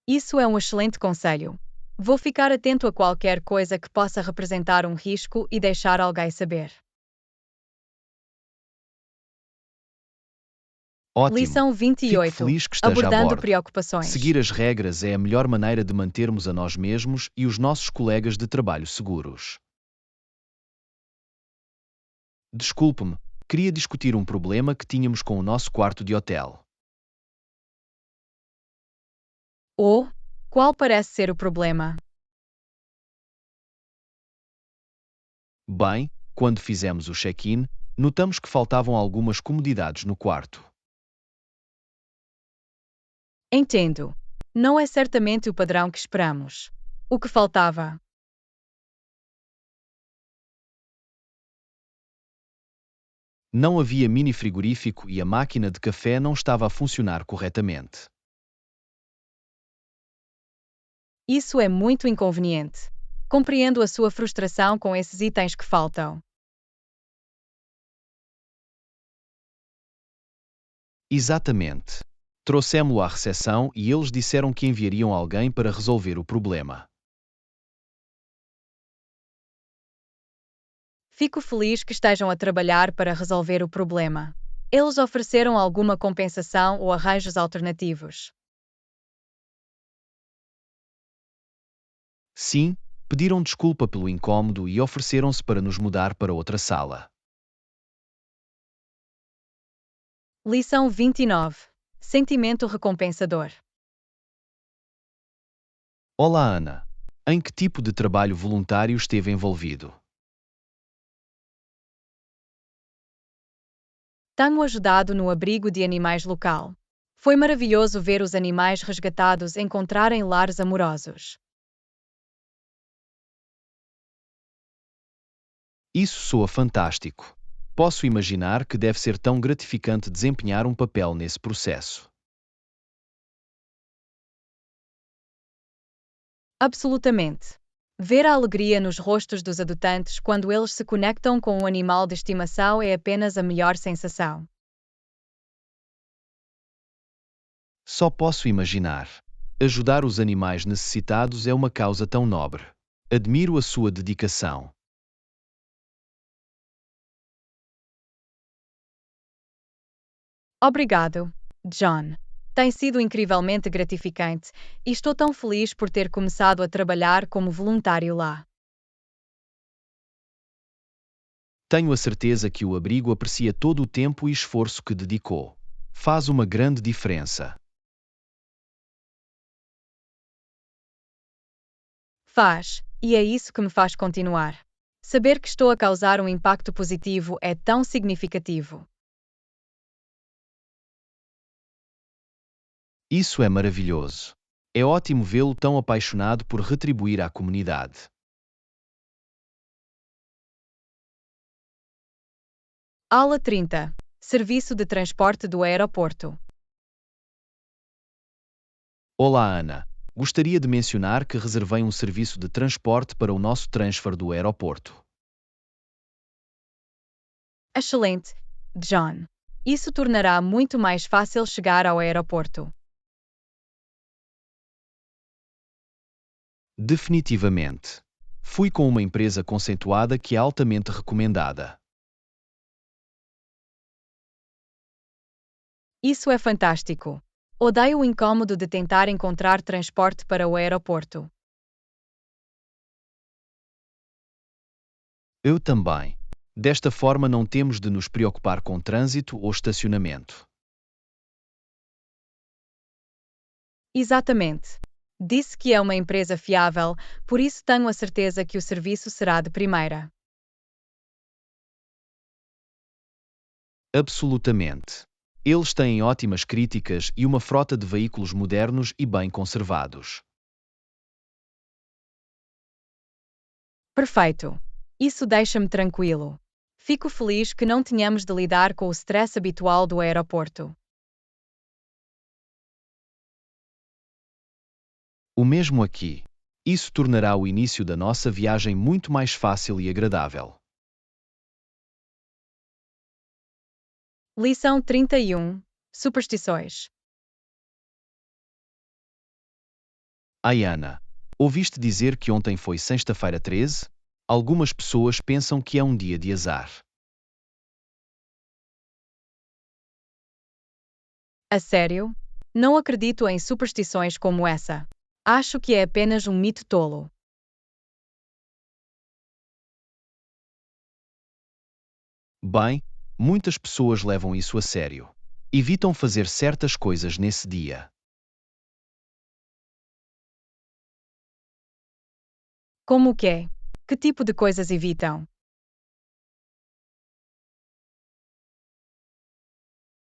Isso é um excelente conselho. Vou ficar atento a qualquer coisa que possa representar um risco e deixar alguém saber. Ótimo! Lição Fico 28. feliz que esteja a Abordando bordo. preocupações. Seguir as regras é a melhor maneira de mantermos a nós mesmos e os nossos colegas de trabalho seguros. Desculpe-me, queria discutir um problema que tínhamos com o nosso quarto de hotel. Ou, qual parece ser o problema? Bem, quando fizemos o check-in, notamos que faltavam algumas comodidades no quarto. Entendo. Não é certamente o padrão que esperamos. O que faltava? Não havia mini frigorífico e a máquina de café não estava a funcionar corretamente. Isso é muito inconveniente. Compreendo a sua frustração com esses itens que faltam. Exatamente. Trouxemo-lo à recepção e eles disseram que enviariam alguém para resolver o problema. Fico feliz que estejam a trabalhar para resolver o problema. Eles ofereceram alguma compensação ou arranjos alternativos? Sim, pediram desculpa pelo incômodo e ofereceram-se para nos mudar para outra sala. Lição 29. Sentimento recompensador. Olá, Ana. Em que tipo de trabalho voluntário esteve envolvido? Tenho ajudado no abrigo de animais local. Foi maravilhoso ver os animais resgatados encontrarem lares amorosos. Isso soa fantástico. Posso imaginar que deve ser tão gratificante desempenhar um papel nesse processo. Absolutamente. Ver a alegria nos rostos dos adotantes quando eles se conectam com um animal de estimação é apenas a melhor sensação. Só posso imaginar. Ajudar os animais necessitados é uma causa tão nobre. Admiro a sua dedicação. Obrigado, John. Tem sido incrivelmente gratificante e estou tão feliz por ter começado a trabalhar como voluntário lá. Tenho a certeza que o abrigo aprecia todo o tempo e esforço que dedicou. Faz uma grande diferença. Faz, e é isso que me faz continuar. Saber que estou a causar um impacto positivo é tão significativo. Isso é maravilhoso. É ótimo vê-lo tão apaixonado por retribuir à comunidade. Aula 30. Serviço de transporte do aeroporto. Olá, Ana. Gostaria de mencionar que reservei um serviço de transporte para o nosso transfer do aeroporto. Excelente, John. Isso tornará muito mais fácil chegar ao aeroporto. Definitivamente. Fui com uma empresa conceituada que é altamente recomendada. Isso é fantástico. Odeio o incômodo de tentar encontrar transporte para o aeroporto. Eu também. Desta forma não temos de nos preocupar com trânsito ou estacionamento. Exatamente. Disse que é uma empresa fiável, por isso tenho a certeza que o serviço será de primeira. Absolutamente. Eles têm ótimas críticas e uma frota de veículos modernos e bem conservados. Perfeito. Isso deixa-me tranquilo. Fico feliz que não tenhamos de lidar com o stress habitual do aeroporto. O mesmo aqui. Isso tornará o início da nossa viagem muito mais fácil e agradável. Lição 31. Superstições. Ai, Ana, ouviste dizer que ontem foi sexta-feira 13? Algumas pessoas pensam que é um dia de azar. A sério? Não acredito em superstições como essa. Acho que é apenas um mito tolo. Bem, muitas pessoas levam isso a sério. Evitam fazer certas coisas nesse dia. Como o quê? Que tipo de coisas evitam?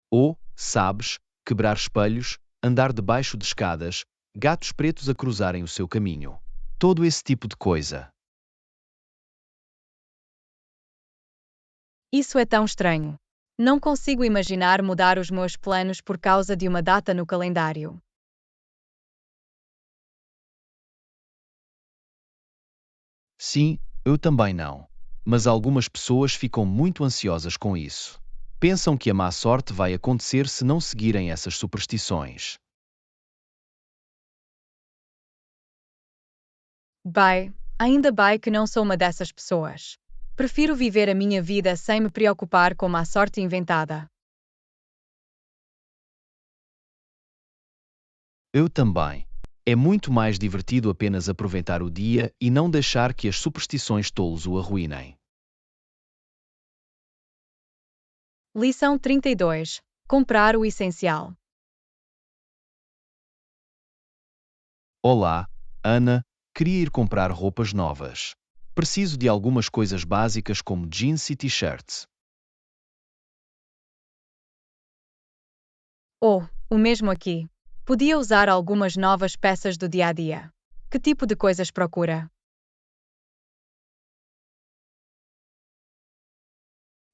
Ou, sabes, quebrar espelhos, andar debaixo de escadas, gatos pretos a cruzarem o seu caminho. Todo esse tipo de coisa. Isso é tão estranho. Não consigo imaginar mudar os meus planos por causa de uma data no calendário. Sim, eu também não. Mas algumas pessoas ficam muito ansiosas com isso. Pensam que a má sorte vai acontecer se não seguirem essas superstições. Ainda bem que não sou uma dessas pessoas. Prefiro viver a minha vida sem me preocupar com má sorte inventada. Eu também. É muito mais divertido apenas aproveitar o dia e não deixar que as superstições tolos o arruinem. Lição 32. Comprar o essencial. Olá, Ana, queria ir comprar roupas novas. Preciso de algumas coisas básicas como jeans e t-shirts. Oh, o mesmo aqui. Podia usar algumas novas peças do dia a dia. Que tipo de coisas procura?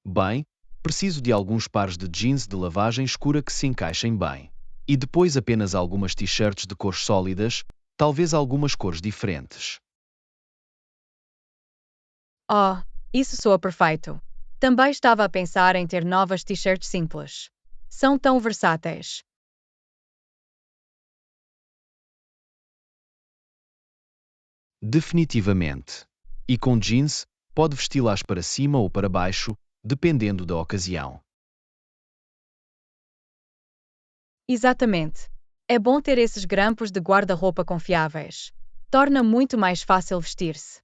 Bem, preciso de alguns pares de jeans de lavagem escura que se encaixem bem. E depois apenas algumas t-shirts de cores sólidas, talvez algumas cores diferentes. Oh, isso soa perfeito. Também estava a pensar em ter novas t-shirts simples. São tão versáteis. Definitivamente. E com jeans, pode vesti-las para cima ou para baixo, dependendo da ocasião. Exatamente. É bom ter esses grampos de guarda-roupa confiáveis. Torna muito mais fácil vestir-se.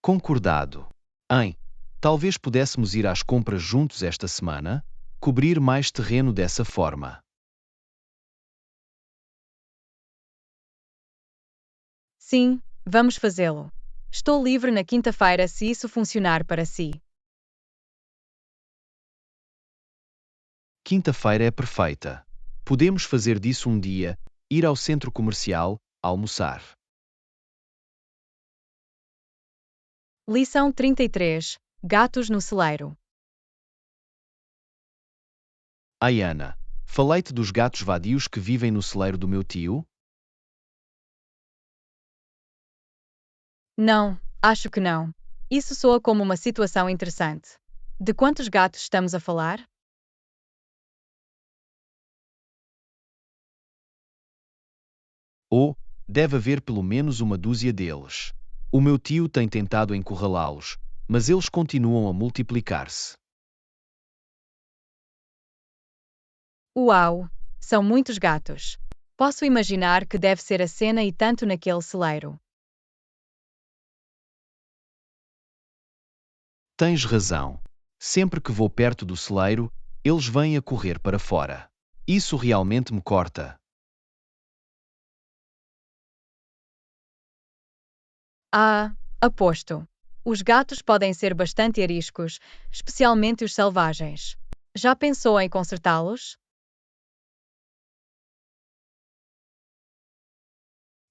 Concordado. Hein? Talvez pudéssemos ir às compras juntos esta semana? Cobrir mais terreno dessa forma. Sim, vamos fazê-lo. Estou livre na quinta-feira se isso funcionar para si. Quinta-feira é perfeita. Podemos fazer disso um dia, ir ao centro comercial, almoçar. Lição 33. Gatos no celeiro. Ai Ana, falei-te dos gatos vadios que vivem no celeiro do meu tio? Não, acho que não. Isso soa como uma situação interessante. De quantos gatos estamos a falar? Ou, deve haver pelo menos uma dúzia deles. O meu tio tem tentado encurralá-los, mas eles continuam a multiplicar-se. Uau! São muitos gatos. Posso imaginar que deve ser a cena e tanto naquele celeiro. Tens razão. Sempre que vou perto do celeiro, eles vêm a correr para fora. Isso realmente me corta. Ah, aposto. Os gatos podem ser bastante ariscos, especialmente os selvagens. Já pensou em consertá-los?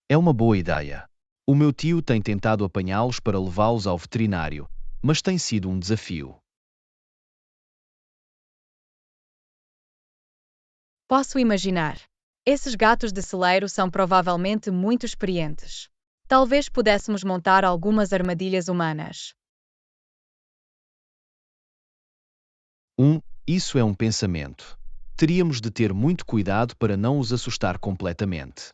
É uma boa ideia. O meu tio tem tentado apanhá-los para levá-los ao veterinário, mas tem sido um desafio. Posso imaginar. Esses gatos de celeiro são provavelmente muito experientes. Talvez pudéssemos montar algumas armadilhas humanas. Isso é um pensamento. Teríamos de ter muito cuidado para não os assustar completamente.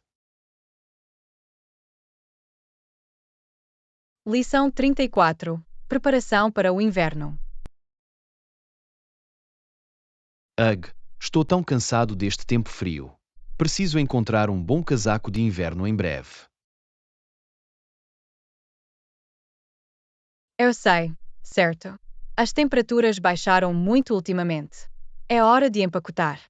Lição 34. Preparação para o inverno. Ugh, estou tão cansado deste tempo frio. Preciso encontrar um bom casaco de inverno em breve. Eu sei, certo. As temperaturas baixaram muito ultimamente. É hora de empacotar.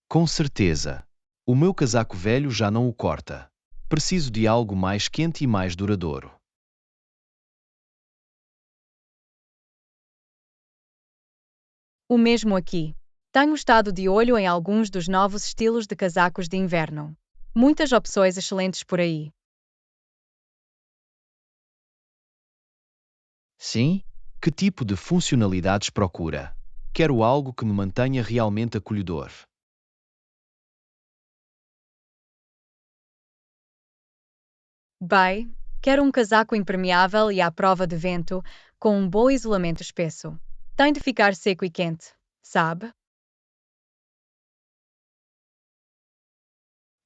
Com certeza. O meu casaco velho já não o corta. Preciso de algo mais quente e mais duradouro. O mesmo aqui. Tenho estado de olho em alguns dos novos estilos de casacos de inverno. Muitas opções excelentes por aí. Sim? Que tipo de funcionalidades procura? Quero algo que me mantenha realmente acolhedor. Bem, quero um casaco impermeável e à prova de vento, com um bom isolamento espesso. Tem de ficar seco e quente, sabe?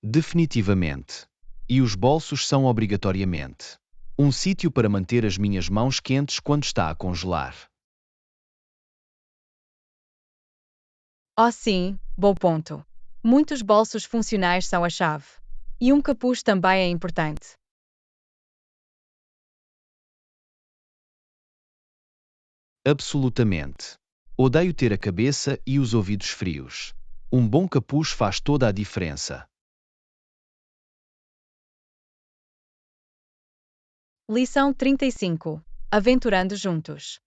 Definitivamente. E os bolsos são obrigatoriamente. Um sítio para manter as minhas mãos quentes quando está a congelar. Oh sim, bom ponto. Muitos bolsos funcionais são a chave. E um capuz também é importante. Absolutamente. Odeio ter a cabeça e os ouvidos frios. Um bom capuz faz toda a diferença. Lição 35. Aventurando juntos.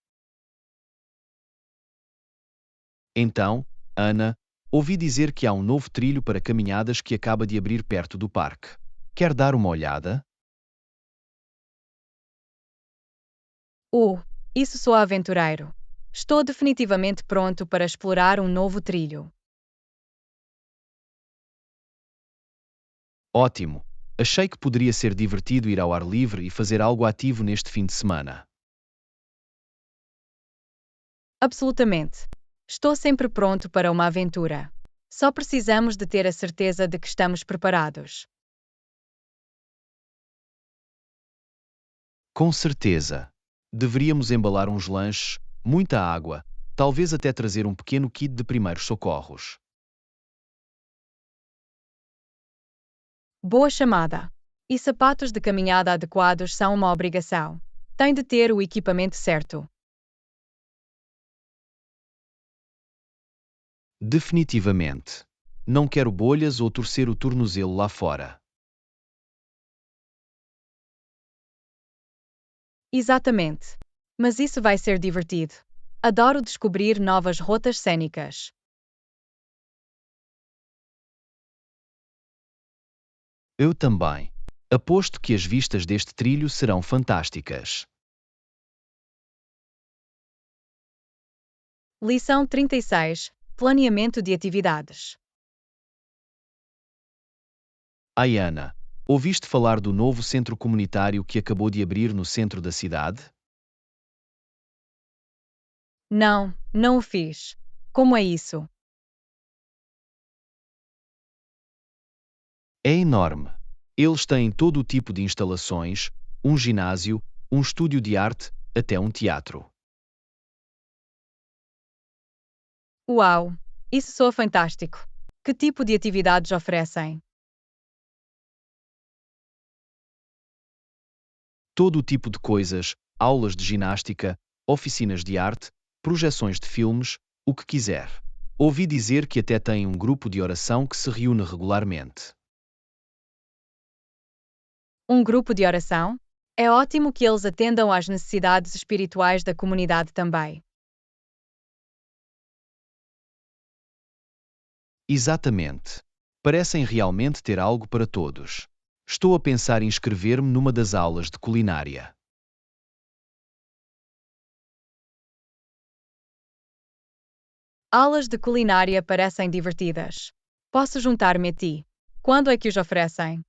Então, Ana, ouvi dizer que há um novo trilho para caminhadas que acaba de abrir perto do parque. Quer dar uma olhada? Uh, isso sou aventureiro. Estou definitivamente pronto para explorar um novo trilho. Ótimo! Achei que poderia ser divertido ir ao ar livre e fazer algo ativo neste fim de semana. Absolutamente. Estou sempre pronto para uma aventura. Só precisamos de ter a certeza de que estamos preparados. Com certeza. Deveríamos embalar uns lanches, muita água, talvez até trazer um pequeno kit de primeiros socorros. Boa chamada. E sapatos de caminhada adequados são uma obrigação. Tem de ter o equipamento certo. Definitivamente. Não quero bolhas ou torcer o tornozelo lá fora. Exatamente. Mas isso vai ser divertido. Adoro descobrir novas rotas cênicas. Eu também. Aposto que as vistas deste trilho serão fantásticas. Lição 36. Planeamento de atividades. Ai Ana, ouviste falar do novo centro comunitário que acabou de abrir no centro da cidade? Não, não o fiz. Como é isso? É enorme. Eles têm todo o tipo de instalações, um ginásio, um estúdio de arte, até um teatro. Uau! Isso soa fantástico. Que tipo de atividades oferecem? Todo o tipo de coisas, aulas de ginástica, oficinas de arte, projeções de filmes, o que quiser. Ouvi dizer que até têm um grupo de oração que se reúne regularmente. Um grupo de oração? É ótimo que eles atendam às necessidades espirituais da comunidade também. Exatamente. Parecem realmente ter algo para todos. Estou a pensar em inscrever-me numa das aulas de culinária. Aulas de culinária parecem divertidas. Posso juntar-me a ti. Quando é que os oferecem?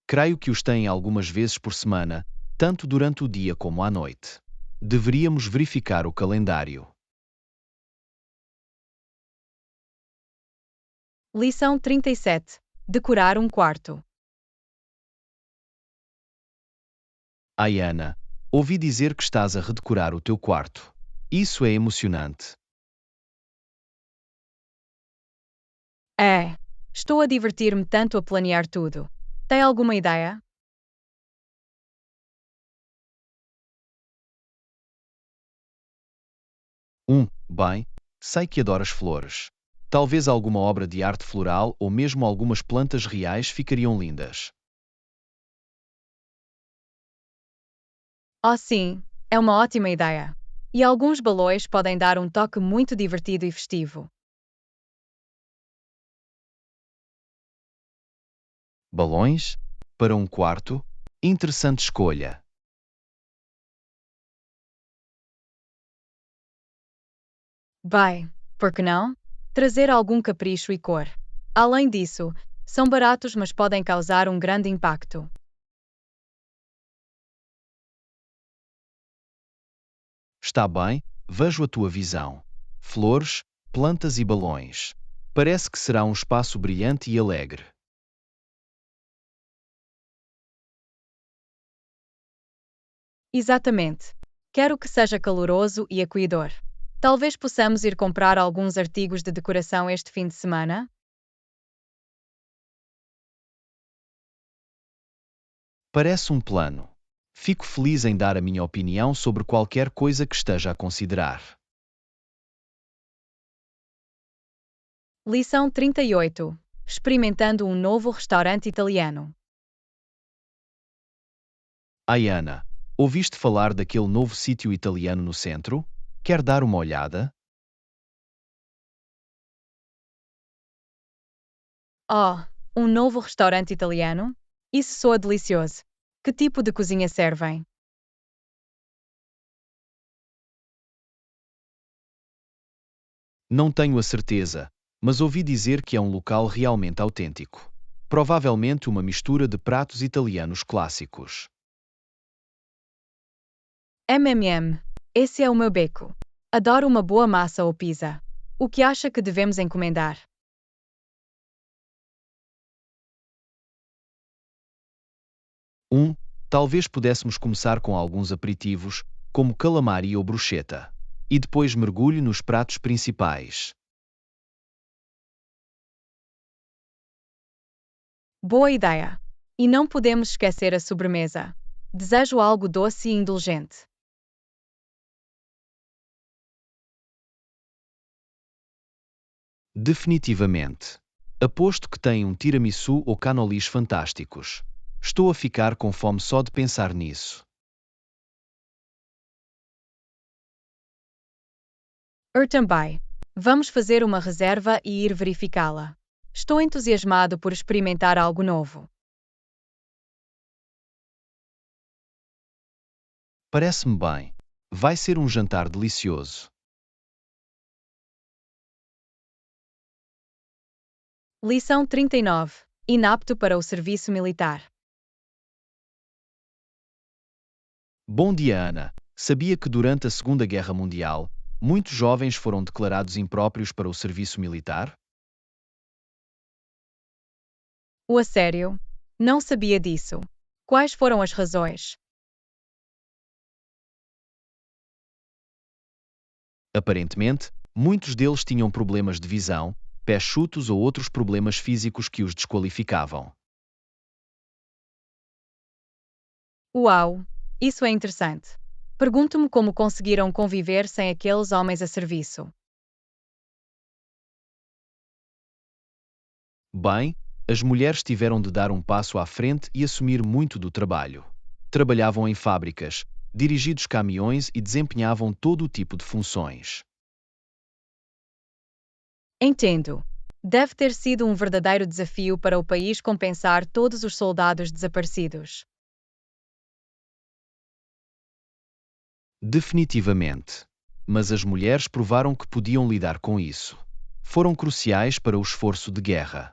Creio que os têm algumas vezes por semana, tanto durante o dia como à noite. Deveríamos verificar o calendário. Lição 37. Decorar um quarto. Ai Ana, ouvi dizer que estás a redecorar o teu quarto. Isso é emocionante. É. Estou a divertir-me tanto a planear tudo. Tem alguma ideia? Bem, sei que adoras flores. Talvez alguma obra de arte floral ou mesmo algumas plantas reais ficariam lindas. Oh, sim, é uma ótima ideia. E alguns balões podem dar um toque muito divertido e festivo. Balões? Para um quarto? Interessante escolha. Vai, por que não? Trazer algum capricho e cor. Além disso, são baratos, mas podem causar um grande impacto. Está bem, vejo a tua visão. Flores, plantas e balões. Parece que será um espaço brilhante e alegre. Exatamente. Quero que seja caloroso e acolhedor. Talvez possamos ir comprar alguns artigos de decoração este fim de semana? Parece um plano. Fico feliz em dar a minha opinião sobre qualquer coisa que esteja a considerar. Lição 38. Experimentando um novo restaurante italiano. Ai, Ana, ouviste falar daquele novo sítio italiano no centro? Quer dar uma olhada? Oh, um novo restaurante italiano? Isso soa delicioso. Que tipo de cozinha servem? Não tenho a certeza, mas ouvi dizer que é um local realmente autêntico. Provavelmente uma mistura de pratos italianos clássicos. Esse é o meu beco. Adoro uma boa massa ou pizza. O que acha que devemos encomendar? Um, talvez pudéssemos começar com alguns aperitivos, como calamari ou bruschetta, e depois mergulhe nos pratos principais. Boa ideia. E não podemos esquecer a sobremesa. Desejo algo doce e indulgente. Definitivamente. Aposto que tem um tiramisu ou canolis fantásticos. Estou a ficar com fome só de pensar nisso. Eu também. Vamos fazer uma reserva e ir verificá-la. Estou entusiasmado por experimentar algo novo. Parece-me bem. Vai ser um jantar delicioso. Lição 39. Inapto para o serviço militar. Bom dia, Ana. Sabia que durante a Segunda Guerra Mundial, muitos jovens foram declarados impróprios para o serviço militar? A sério? Não sabia disso. Quais foram as razões? Aparentemente, muitos deles tinham problemas de visão, pés chutos ou outros problemas físicos que os desqualificavam. Uau! Isso é interessante. Pergunto-me como conseguiram conviver sem aqueles homens a serviço. Bem, as mulheres tiveram de dar um passo à frente e assumir muito do trabalho. Trabalhavam em fábricas, dirigidos caminhões e desempenhavam todo o tipo de funções. Entendo. Deve ter sido um verdadeiro desafio para o país compensar todos os soldados desaparecidos. Definitivamente. Mas as mulheres provaram que podiam lidar com isso. Foram cruciais para o esforço de guerra.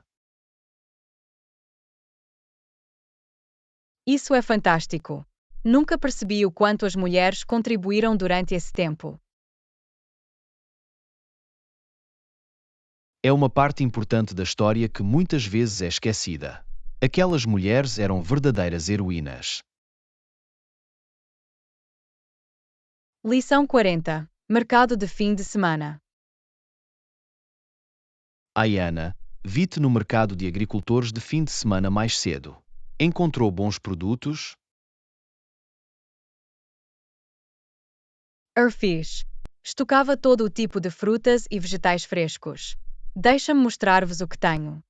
Isso é fantástico. Nunca percebi o quanto as mulheres contribuíram durante esse tempo. É uma parte importante da história que muitas vezes é esquecida. Aquelas mulheres eram verdadeiras heroínas. Lição 40. Mercado de fim de semana. Ai, Ana, vi-te no mercado de agricultores de fim de semana mais cedo. Encontrou bons produtos? Fiz. Estocava todo o tipo de frutas e vegetais frescos. Deixa-me mostrar-vos o que tenho.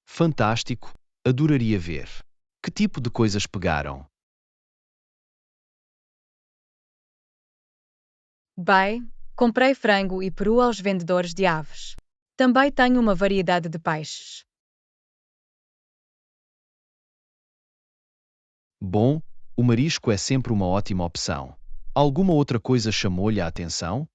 Fantástico, adoraria ver. Que tipo de coisas pegaram? Bem, comprei frango e peru aos vendedores de aves. Também tenho uma variedade de peixes. Bom, o marisco é sempre uma ótima opção. Alguma outra coisa chamou-lhe a atenção?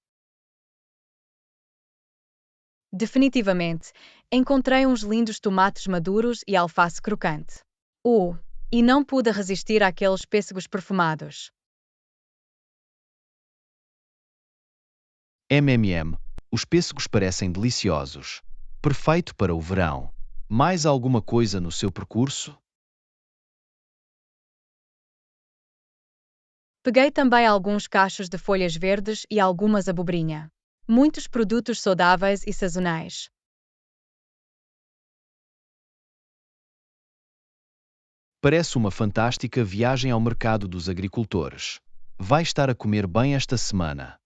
Definitivamente, encontrei uns lindos tomates maduros e alface crocante. E não pude resistir àqueles pêssegos perfumados. Os pêssegos parecem deliciosos. Perfeito para o verão. Mais alguma coisa no seu percurso? Peguei também alguns cachos de folhas verdes e algumas abobrinha. Muitos produtos saudáveis e sazonais. Parece uma fantástica viagem ao mercado dos agricultores. Vai estar a comer bem esta semana.